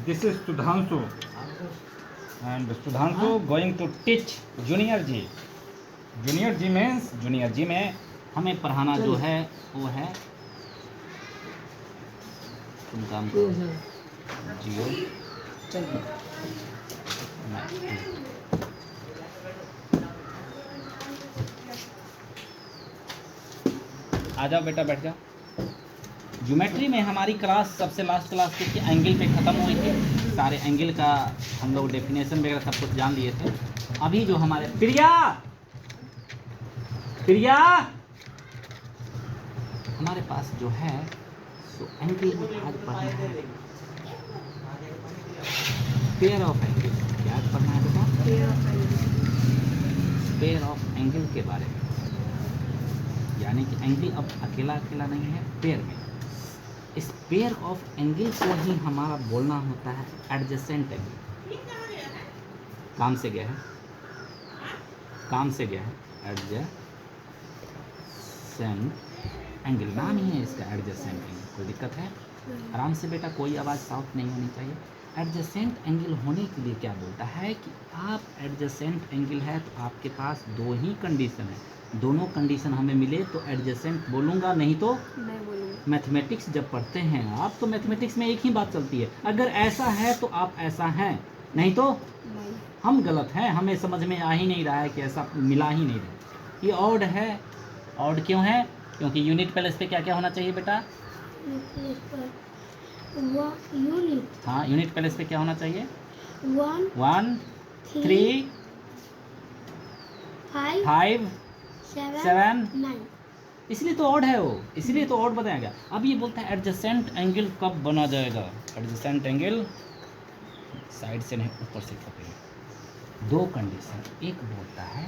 This is Sudhanshu, and Sudhanshu going to teach Junior G. Junior G means Junior G में हमें पढ़ाना जो है वो है, तुम काम करो जियो। आ जाओ बेटा, बैठ जाओ। ज्योमेट्री में हमारी क्लास सबसे लास्ट क्लास थी कि एंगल पे ख़त्म हुई थी। सारे एंगल का हम लोग डेफिनेशन वगैरह सब कुछ जान लिए थे। अभी जो हमारे प्रिया हमारे पास जो है तो एंगल में आज पढ़ना है पेयर ऑफ एंगल। क्या पढ़ना है बेटा? पेयर ऑफ एंगल के बारे में, यानी कि एंगल अब अकेला अकेला नहीं है, पेयर में। इस पेयर ऑफ एंगल को ही हमारा बोलना होता है एडजेसेंट एंगल। काम से गया है एडजेसेंट एंगल, नाम ही है इसका एडजेसेंट एंगल। कोई दिक्कत है? आराम से बेटा, कोई आवाज़ साउट नहीं होनी चाहिए। एडजेसेंट एंगल होने के लिए क्या बोलता है कि आप एडजेसेंट एंगल है तो आपके पास दो ही कंडीशन है, दोनों कंडीशन हमें मिले तो एडजेसेंट बोलूँगा, नहीं तो नहीं बोलूँगा। मैथमेटिक्स जब पढ़ते हैं आप तो मैथमेटिक्स में एक ही बात चलती है, अगर ऐसा है तो आप ऐसा हैं, नहीं तो नहीं। हम गलत हैं, हमें समझ में आ ही नहीं रहा है कि ऐसा मिला ही नहीं रहा। ये ऑड है। ऑड क्यों है? क्योंकि यूनिट प्लेस पे क्या क्या होना चाहिए बेटा? यूनिट, हाँ, यूनिट प्लेस पे क्या होना चाहिए? 1 3 5 7 9। इसलिए तो ऑड है वो, इसलिए तो ऑड बताया गया। अब ये बोलता है एडजेसेंट एंगल कब बना जाएगा? एडजेसेंट एंगल साइड से नहीं, ऊपर से पकड़े। दो कंडीशन, एक बोलता है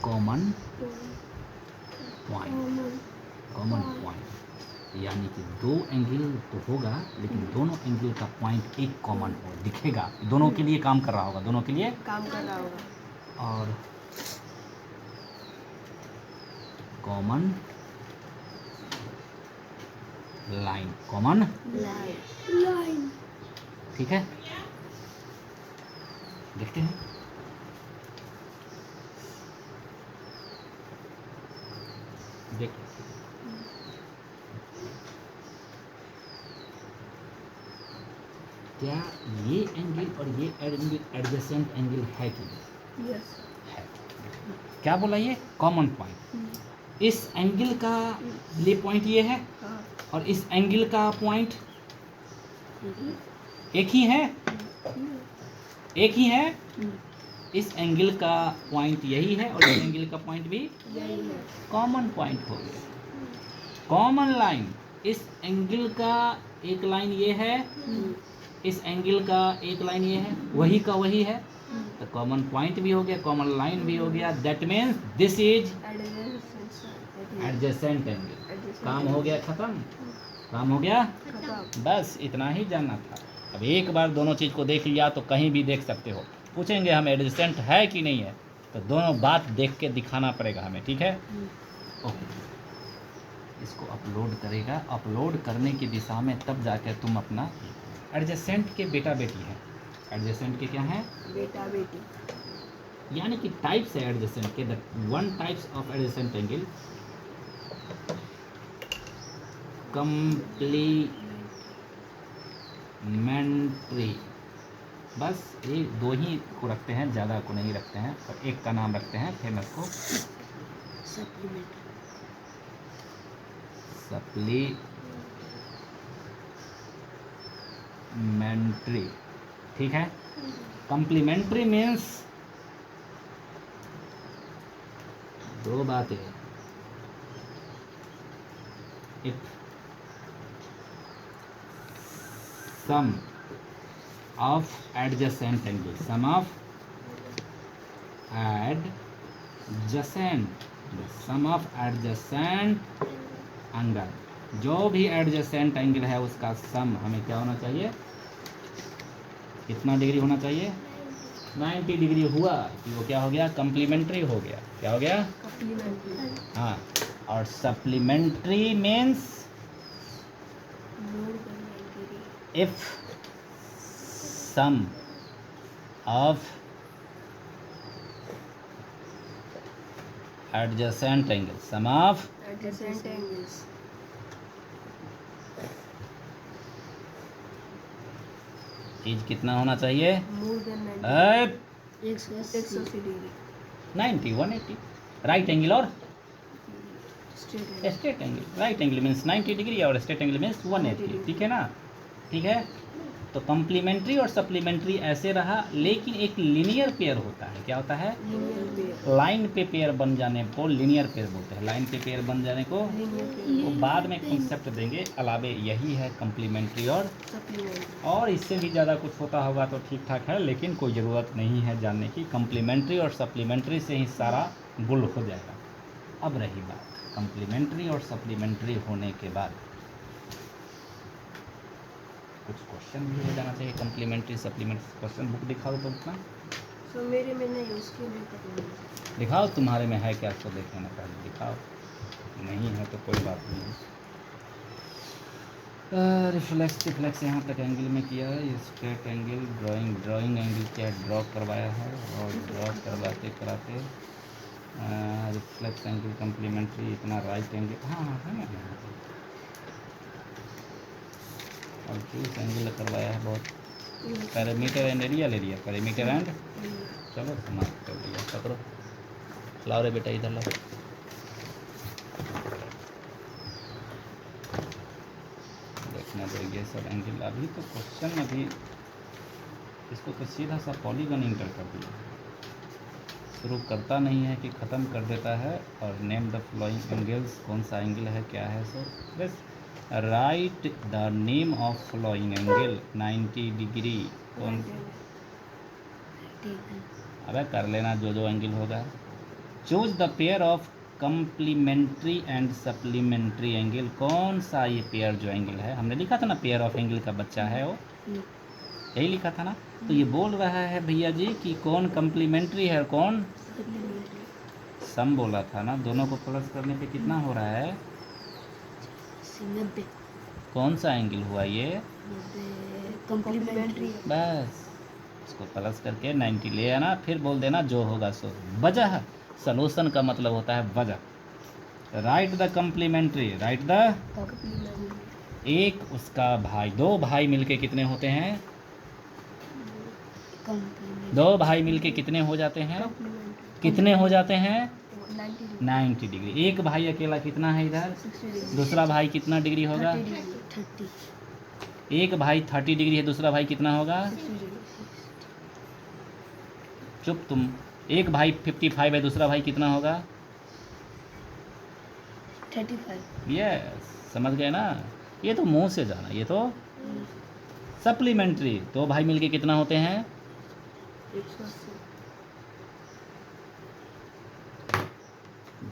कॉमन पॉइंट, यानी कि दो एंगल तो होगा लेकिन दोनों एंगल का पॉइंट एक कॉमन हो दिखेगा, दोनों के लिए काम कर रहा होगा, दोनों के लिए काम कर रहा होगा। और कॉमन लाइन, ठीक है? देखते हैं। देखिए क्या ये एंगल और ये एंगल एडजेसेंट एंगल है कि नहीं? यस है। क्या बोला? ये कॉमन पॉइंट। इस एंगल का ये पॉइंट ये है और इस एंगल का पॉइंट एक ही है, एक ही है। इस एंगल का पॉइंट यही है और इस एंगल का पॉइंट भी यही है। कॉमन पॉइंट हो गया, कॉमन लाइन। इस एंगल का एक लाइन ये है, इस एंगल का एक लाइन ये है, वही का वही है, तो कॉमन पॉइंट भी हो गया, कॉमन लाइन भी हो गया। That means this is adjacent angle. काम हो गया खत्म, काम हो गया खत्म। बस इतना ही जानना था। अब एक बार दोनों चीज़ को देख लिया तो कहीं भी देख सकते हो। पूछेंगे हम एडजेसेंट है कि नहीं है, तो दोनों बात देख के दिखाना पड़ेगा हमें, ठीक है? ओके, इसको अपलोड करेगा। अपलोड करने की दिशा में तब जाकर तुम अपना एडजेसेंट के बेटा बेटी है। एडजेसेंट के क्या है? बेटा बेटी। यानी कि टाइप्स है एडजेसेंट के। The one types of adjacent angle complementary. बस ये दो ही को रखते हैं, ज़्यादा को नहीं रखते हैं, और एक का नाम रखते हैं फेमस को सप्लीमेंट्री, ठीक है? कम्प्लीमेंट्री मीन्स दो बातें। If sum of adjacent angle, sum of adjacent angle, जो भी एडजेसेंट एंगल है उसका सम हमें क्या होना चाहिए? कितना डिग्री होना चाहिए? 90 डिग्री हुआ कि वो क्या हो गया? कम्प्लीमेंट्री हो गया। क्या हो गया? हाँ, और supplementary means if sum of adjacent angles, sum of adjacent angles is कितना होना चाहिए? more than 180 degree 90 180. Right angle और straight angle straight angle. Right angle means 90 degree और स्ट्रेट एंगल मीन्स 180. ठीक है ना? ठीक है. तो कम्प्लीमेंट्री और सप्लीमेंट्री ऐसे रहा, लेकिन एक लीनियर पेयर होता है. क्या होता है? linear pair लाइन पे पेयर बन जाने को लीनियर पेयर बोलते हैं. लाइन पे पेयर बन जाने को linear pair वो बाद में कॉन्सेप्ट देंगे. अलावे यही है कम्प्लीमेंट्री और supplementary और इससे भी ज़्यादा कुछ होता होगा तो ठीक ठाक है, लेकिन कोई ज़रूरत नहीं है जानने की. कम्प्लीमेंट्री और सप्लीमेंट्री से ही सारा गुल हो जाएगा. अब रही बात कम्प्लीमेंट्री और सप्लीमेंट्री होने के बाद कुछ क्वेश्चन भी हो जाना चाहिए. कम्प्लीमेंट्री सप्लीमेंट्री क्वेश्चन बुक दिखाओ तो अपना so मेरे में नहीं उसके लिए करना दिखाओ. तुम्हारे में है क्या तो देखे ना, पहले दिखाओ. नहीं है तो कोई बात नहीं. रिफ्लेक्स यहाँ तक एंगल में किया है. ये स्ट्रेट एंगल ड्राइंग एंगल क्या ड्रॉ करवाया है, और ड्रॉ करवाते कराते रिफ्लेक्स एंगल कम्प्लीमेंट्री इतना राइट एंगल हाँ है ना यहाँ पे. और क्रूज एंगल करवाया है बहुत. पैरामीटर एंड एरिया ले लिया. पैरामीटर एंड चलो समाप्त कर दिया. पकड़ो लाओ रे बेटा इधर लाओ. देखना दो ये सब एंगल. अभी तो क्वेश्चन अभी इसको तो सीधा सा पॉलीगन इंटर कर दिया. शुरू करता नहीं है कि ख़त्म कर देता है. और नेम द फ्लोइंग एंगल्स. कौन सा एंगल है क्या है. सो बस write the name of flowing angle 90 degree. कौन अबे कर लेना जो जो एंगल होगा. Choose the pair of complementary and supplementary angle. कौन सा ये पेयर जो एंगल है हमने लिखा था ना, पेयर ऑफ एंगल का बच्चा है वो, यही लिखा था ना. तो ये बोल रहा है भैया जी कि कौन कम्प्लीमेंट्री है और कौन सम बोला था ना. दोनों को प्लस करने पे कितना हो रहा है? 90 कौन सा एंगल हुआ ये? कम्प्लीमेंट्री बस इसको प्लस करके 90 ले आना. फिर बोल देना जो होगा सो. वजह सलूशन का मतलब होता है वजह. Write the complementary. Write the एक उसका भाई. दो भाई मिलके कितने होते हैं? दो भाई मिलके कितने हो जाते हैं? कितने हो जाते हैं? 90 डिग्री. एक भाई अकेला कितना है इधर? दूसरा भाई कितना डिग्री होगा? 30 एक भाई 30 डिग्री है, दूसरा भाई कितना होगा? चुप तुम. एक भाई 55 है, दूसरा भाई कितना होगा? 35 यस समझ गए ना. ये तो मुंह से जाना. ये तो सप्लीमेंट्री. दो भाई मिलके कितना होते हैं? 180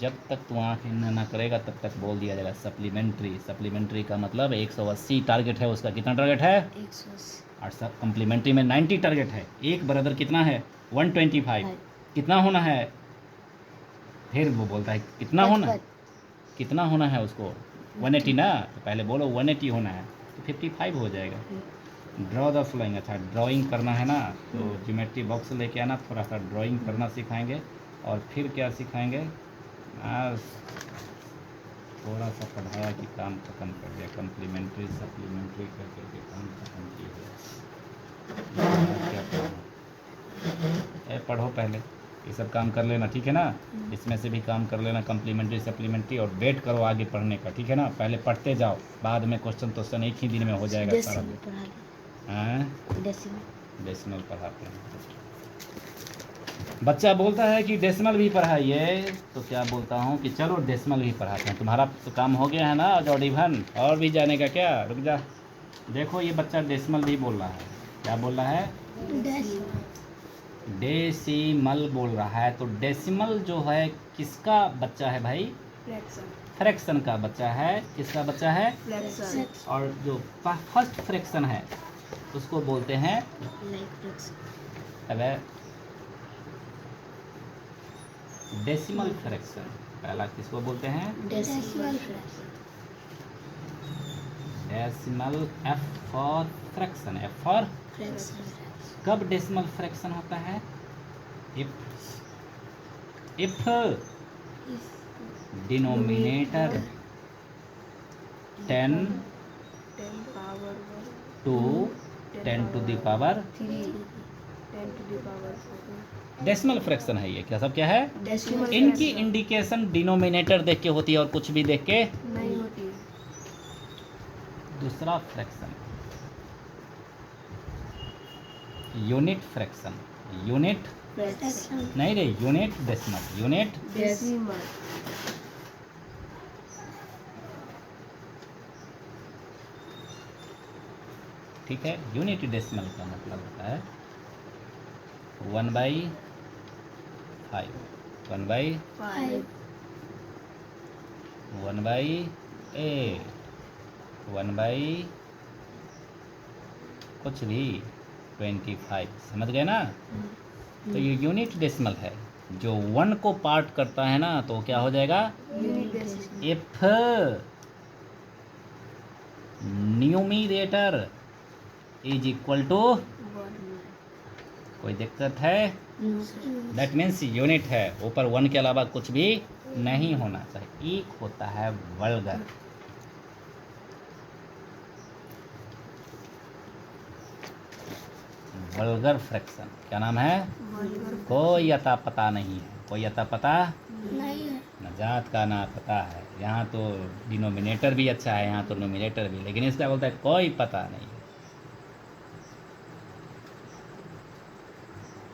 जब तक तू आँख ना करेगा तब तक बोल दिया जाएगा सप्लीमेंट्री. सप्लीमेंट्री का मतलब 180 टारगेट है उसका. कितना टारगेट है? 180 और सब कम्प्लीमेंट्री में 90 टारगेट है. एक बराबर कितना है? 125. कितना होना है? फिर वो बोलता है कितना होना, कितना होना है उसको? 180 ना. तो पहले बोलो 180 होना है तो 55 हो जाएगा. Draw the flowing. अच्छा ड्राइंग करना है ना, तो ज्योमेट्री बॉक्स लेके आना. थोड़ा सा ड्राइंग करना सिखाएंगे. और फिर क्या सिखाएंगे? थोड़ा सा पढ़ाया कि काम ख़त्म कर दिया. कम्प्लीमेंट्री सप्लीमेंट्री कर करके काम ख़त्म किया. क्या पढ़ो? पढ़ो पहले ये सब काम कर लेना. ठीक है ना. इसमें से भी काम कर लेना कम्प्लीमेंट्री सप्लीमेंट्री. और वेट करो आगे पढ़ने का. ठीक है ना. पहले पढ़ते जाओ, बाद में क्वेश्चन तो एक ही दिन में हो जाएगा सारा दिन. हाँ डेसिमल पढ़ाते हैं. बच्चा बोलता है कि डेसिमल भी पढ़ाइए. तो क्या बोलता हूँ कि चलो डेसिमल भी पढ़ाते हैं. तुम्हारा तो काम हो गया है ना ऑड इवन. और भी जाने का क्या? रुक जा. देखो ये बच्चा डेसिमल भी बोल रहा है. क्या बोल रहा है? डेसिमल बोल रहा है. तो डेसिमल जो है किसका बच्चा है भाई? फ्रैक्शन का बच्चा है. किसका बच्चा है? फ्रैक्शन और जो फर्स्ट फ्रैक्शन है उसको बोलते हैं अब डेसिमल फ्रैक्शन. पहला किसको बोलते हैं? Decimal decimal. F for fraction, F for fraction कब डेसिमल फ्रैक्शन होता है? If denominator 10 power to 10 to the power 3 10 to the power decimal fraction है ये। क्या सब क्या है? डेसिमल इनकी इंडिकेशन डिनोमिनेटर देख के होती है और कुछ भी देख के। नहीं होती। दूसरा fraction unit fraction. Unit fraction नहीं रे, यूनिट डेसिमल। यूनिट डेसिमल ठीक है। यूनिट डेसिमल का मतलब होता है 1/5, 1/5, 5 1/8, 1/ कुछ भी 25। समझ गए ना? तो ये यूनिट डेसिमल है। जो 1 को पार्ट करता है ना तो क्या हो जाएगा? Unit decimal if numerator is equal to, 1 कोई दिक्कत है? दैट मीन्स यूनिट है, ऊपर 1 के अलावा कुछ भी नहीं होना चाहिए। एक होता है वल्गर। Vulgar fraction. क्या नाम है? कोई अता पता नहीं है। कोई अता पता नहीं है। न जात का ना पता है। यहाँ तो डिनोमिनेटर भी अच्छा है, यहाँ तो नोमिनेटर भी, लेकिन इसका बोलता है कोई पता नहीं है।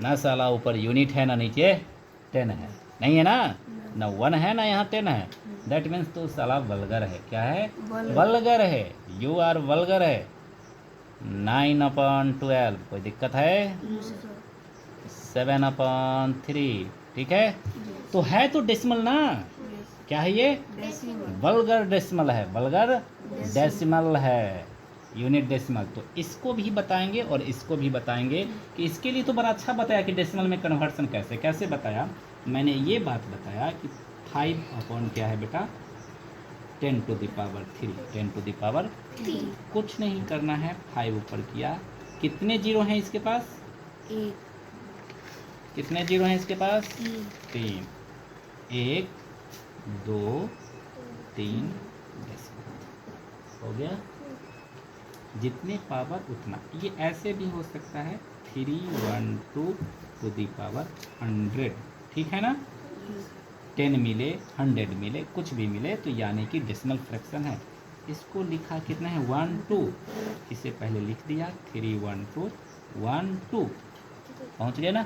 ना साला ऊपर यूनिट है ना नीचे 10 है। नहीं है ना? ना 1 है ना यहाँ 10 है। दैट मीन्स तो साला वल्गर है। क्या है? वल्गर है। यू आर वल्गर है। 9/12 कोई दिक्कत है? 7/3 ठीक है। तो है तो डेसिमल ना। क्या है ये? डेसिमल वल्गर डेसिमल है। वल्गर डेसिमल है, यूनिट डेसिमल। तो इसको भी बताएंगे और इसको भी बताएंगे कि इसके लिए तो बड़ा अच्छा बताया कि डेसिमल में कन्वर्सन कैसे कैसे बताया। मैंने ये बात बताया कि 5 क्या है बेटा? 10 to the power 3, 10 to the power 3 कुछ नहीं करना है। 5 ऊपर किया। कितने जीरो हैं इसके पास? 1 कितने जीरो हैं इसके पास? 3 3। 1 2 3 हो गया। जितने पावर उतना। ये ऐसे भी हो सकता है 312 to the power 100। ठीक है ना? 10 मिले 100 मिले कुछ भी मिले तो यानी कि डेसिमल फ्रैक्शन है। इसको लिखा कितना है? 1 2। इसे पहले लिख दिया 312 1 2। पहुँच गए ना?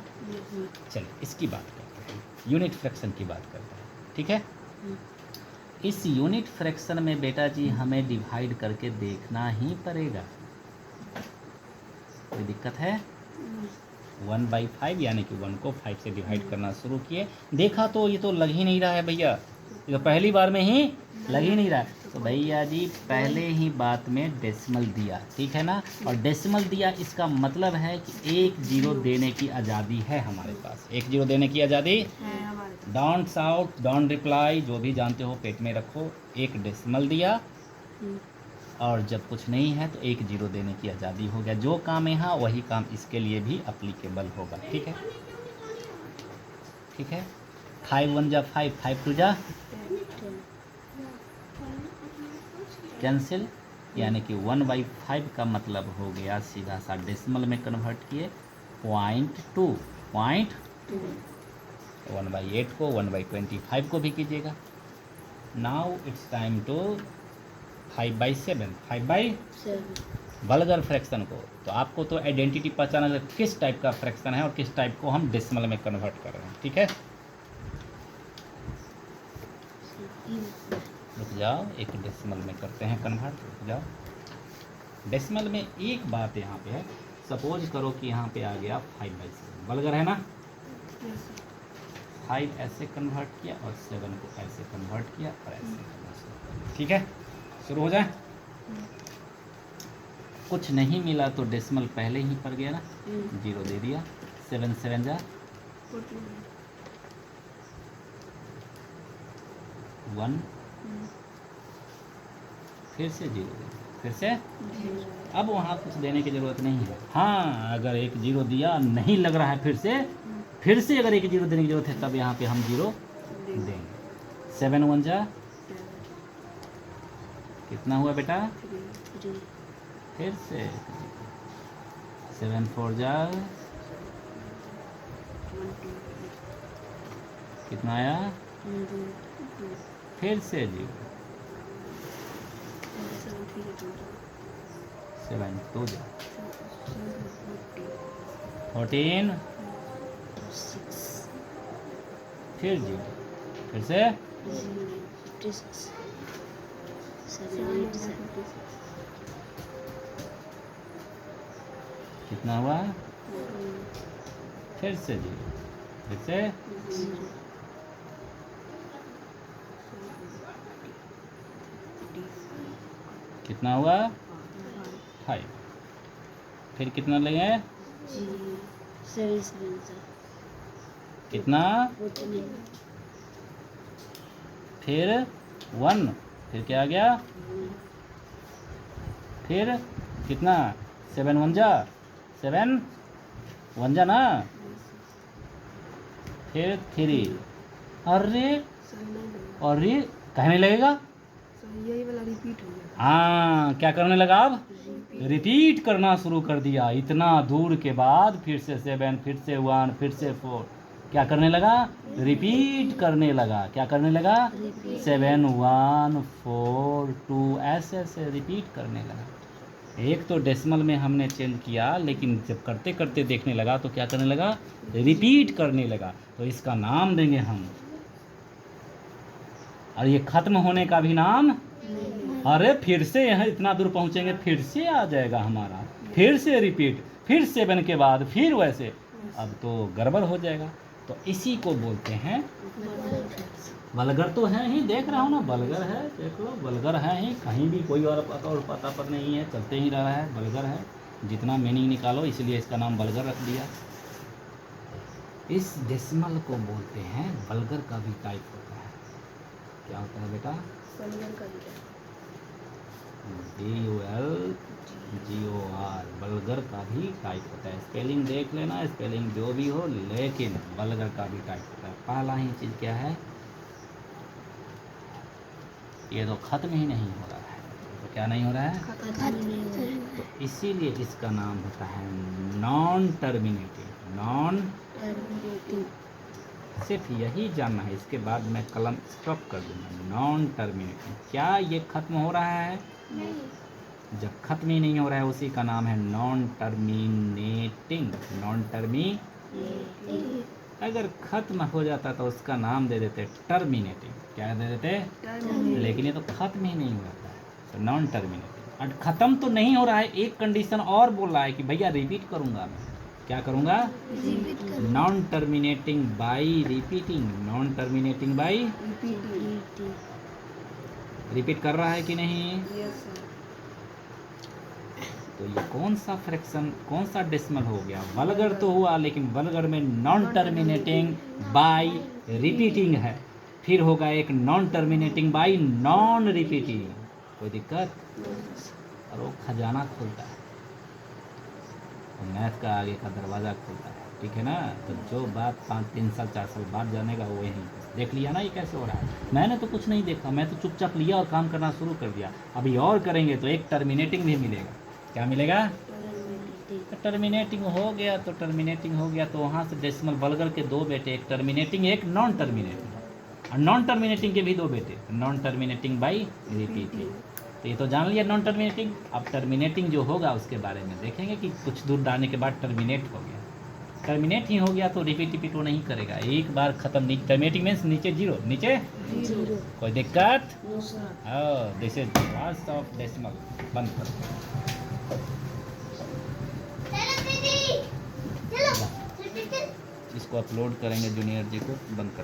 चलिए इसकी बात करते हैं, यूनिट फ्रैक्शन की बात करते हैं। ठीक है। इस यूनिट फ्रैक्शन में बेटा जी हमें डिवाइड करके देखना ही पड़ेगा। कोई दिक्कत है? 1/5 यानी कि 1 को 5 से डिवाइड करना शुरू किए। देखा तो ये तो लग ही नहीं रहा है भैया, ये तो पहली बार में ही लग ही नहीं रहा है। तो भैया जी पहले ही बात में डेसिमल दिया, ठीक है ना? और डेसिमल दिया इसका मतलब है कि 1 जीरो देने की आज़ादी है हमारे पास। 1 जीरो देने की आज़ादी। है हमारे पास। डोंट साउट, डोंट रिप्लाई, जो भी जानते हो पेट में रखो। 1 डेसिमल दिया और जब कुछ नहीं है तो 1 जीरो देने की आज़ादी हो गया। जो काम यहाँ वही काम इसके लिए भी अप्लीकेबल होगा। ठीक है, ठीक है। 5 1 जा 5, 5 2 जा 10 कैंसिल, यानी कि 1/5 का मतलब हो गया सीधा सा डेसिमल में कन्वर्ट किए 0.2। 1/8 को 1/25 को भी कीजिएगा। Now it's time to 5/7, 5/7 vulgar fraction को। तो आपको तो आइडेंटिटी पहचाना है किस टाइप का फ्रैक्शन है और किस टाइप को हम डेसिमल में कन्वर्ट कर रहे हैं। ठीक है, रुक जाओ, एक डेसिमल में करते हैं कन्वर्ट। रुक जाओ। डेसिमल में एक बात यहाँ पे है, सपोज करो कि यहाँ पे आ गया 5/7, वल्गर है ना? 5 ऐसे कन्वर्ट किया और 7 को ऐसे कन्वर्ट किया और ऐसे कन्वर्ट किया। ठीक है, शुरू हो जाए। कुछ नहीं मिला तो डेसिमल पहले ही पड़ गया ना, 0 दे दिया। 7 7 जा 1, फिर से 0 देंगे, फिर से अब वहाँ कुछ देने की ज़रूरत नहीं है। हाँ, अगर एक 0 दिया नहीं लग रहा है फिर से अगर एक 0 देने की ज़रूरत है तब यहाँ पे हम 0 देंगे। 7 1 जा कितना हुआ बेटा? फिर से 7 4 जा कितना आया? फिर से 0 7 2 जा 14 फिर 0 फिर से कितना हुआ? फिर से 0 फिर से कितना हुआ? 5 फिर कितना लगे? कितना? फिर 1 फिर क्या आ गया? फिर कितना? 7 1 जा 7 1 जा ना, फिर 3 अरे अरे कहने लगेगा। यही वाला रिपीट हो गया। हाँ, क्या करने लगा? अब रिपीट करना शुरू कर दिया। इतना दूर के बाद फिर से 7 फिर से 1 फिर से 4 क्या करने लगा? रिपीट करने लगा। क्या करने लगा? 7 1 4 2 ऐसे ऐसे रिपीट करने लगा। एक तो डेसिमल में हमने चेंज किया, लेकिन जब करते करते देखने लगा तो क्या करने लगा? रिपीट करने लगा। तो इसका नाम देंगे हम, और ये खत्म होने का भी नाम। अरे फिर से यहाँ इतना दूर पहुँचेंगे फिर से आ जाएगा हमारा, फिर से रिपीट, फिर 7 के बाद फिर वैसे, अब तो गड़बड़ हो जाएगा। तो इसी को बोलते हैं बलगर। तो है ही, देख रहा हूँ ना, बलगर है, देख लो बलगर है ही, कहीं भी कोई और पता पर नहीं है, चलते ही रहा है, बलगर है। जितना मीनिंग निकालो, इसलिए इसका नाम बलगर रख दिया। इस डेसिमल को बोलते हैं बलगर का भी टाइप होता है। क्या होता है बेटा? बलगर का भी BULGOR बलगर का भी टाइप होता है। स्पेलिंग देख लेना, स्पेलिंग जो भी हो, लेकिन बलगर का भी टाइप होता है। पहला ही चीज़ क्या है? ये तो खत्म ही नहीं हो रहा है। तो क्या नहीं हो रहा है? तो इसीलिए इसका नाम होता है नॉन टर्मिनेटिंग। नॉन सिर्फ यही जानना है, इसके बाद मैं कलम स्टॉप कर दूंगा। नॉन टर्मिनेटिंग, क्या ये खत्म हो रहा है? जब खत्म ही नहीं हो रहा है उसी का नाम है नॉन टर्मिनेटिंग। नॉन अगर खत्म हो जाता तो उसका नाम दे देते टर्मिनेटिंग। क्या दे देते? लेकिन ये तो खत्म ही नहीं हो रहा है, तो नॉन टर्मिनेटिंग। और ख़त्म तो नहीं हो रहा है, एक कंडीशन और बोल रहा है कि भैया रिपीट करूँगा मैं। क्या करूँगा? Non terminating by repeating. Non terminating by repeat कर रहा है कि नहीं? Yes sir. तो ये कौन सा फ्रैक्शन, कौन सा डेसिमल हो गया? वल्गर तो हुआ, लेकिन वल्गर में नॉन टर्मिनेटिंग बाई रिपीटिंग है। फिर होगा एक non terminating by non repeating. कोई दिक्कत? और वो खजाना खोलता है, तो मैथ का आगे का दरवाज़ा खोलता है। ठीक है ना? तो जो बात 3 साल 4 साल बाद जानेगा वो यहीं देख लिया ना। ये कैसे हो रहा है? मैंने तो कुछ नहीं देखा, मैं तो चुपचाप लिया और काम करना शुरू कर दिया। अभी और करेंगे तो एक टर्मिनेटिंग भी मिलेगा। क्या मिलेगा? तो टर्मिनेटिंग हो गया तो टर्मिनेटिंग हो गया, तो वहाँ से डेसिमल वल्गर के 2 बेटे, एक टर्मिनेटिंग एक नॉन टर्मिनेटिंग। और नॉन टर्मिनेटिंग के भी 2 बेटे, नॉन टर्मिनेटिंग बाई रिपीटिंग। तो ये तो जान लिया नॉन टर्मिनेटिंग। अब टर्मिनेटिंग जो होगा उसके बारे में देखेंगे कि कुछ दूर जाने के बाद टर्मिनेट हो गया। टर्मिनेट ही हो गया तो रिपीट वो नहीं करेगा, एक बार खत्म। टर्मिनेटिंग मीन्स नीचे 0, नीचे 0। कोई दिक्कत? No sir. This is last of decimal. बंद करो। इसको अपलोड करेंगे जूनियर जी को। बंद कर।